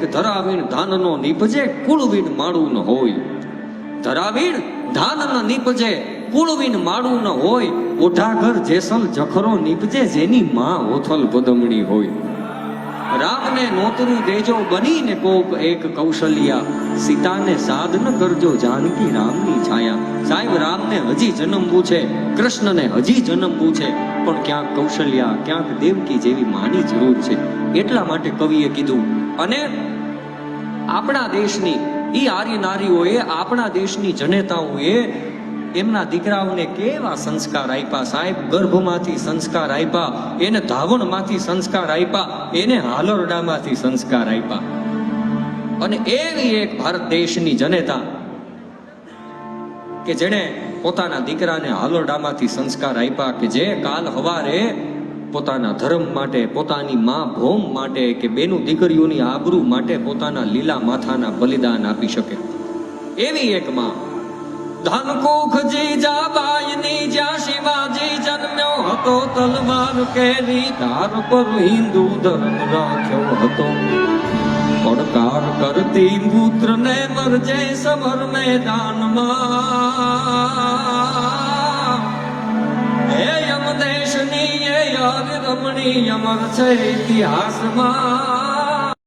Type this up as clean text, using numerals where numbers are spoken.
ધરાવીણ ધાનનો નીપજે કુળવીન માળું ન હોય. ધરાવીણ ધાન ન નીપજે કુળવીન માળું ન હોય. ઓઢાઘર જેસલ જખરો નીપજે જેની માં ઓથલ પદમણી હોય. રામને નોતરું દેજો બનીને કોક એક કૌશલ્યા. સીતાને સાધ ન કરજો જાનકી રામની છાયા. સાહેબ, રામને હજી જન્મવું છે, કૃષ્ણને હજી જન્મવું છે, પણ ક્યાંક કૌશલ્યા, ક્યાંક દેવકી જેવી માની જરૂર છે. એટલા માટે કવિએ કીધું. અને આપણા દેશની ઈ આર્ય નારીઓએ, આપણા દેશની જનેતાઓએ એમના દીકરાઓને કેવા સંસ્કાર આપ્યા સાહેબ. ગર્ભમાંથી સંસ્કાર આપ્યા, એને ધાવણમાંથી સંસ્કાર આપ્યા, એને હાલરડામાંથી સંસ્કાર આપ્યા. અને એવી એક ભારત દેશની જનેતા કે જેણે પોતાના દીકરાને હાલરડામાંથી સંસ્કાર આપ્યા, કે જે કાલ હવારે પોતાના ધર્મ માટે, પોતાની માં ભોમ માટે કે બેનું દીકરીઓની આબરૂ માટે પોતાના લીલા માથાના બલિદાન આપી શકે. એવી એક માં ધનકુખ જીજાબાઈની જ્યાં શિવાજી જન્મ્યો હતો, તલવાર કેરી ધાર પર હિન્દુ ધર્મ રાખ્યો હતો. પડકાર કરતી પુત્રને મરજે સમર મેદાનમાં. હે યમ દેશની એ યાદ રમણી અમર છે ઇતિહાસમાં.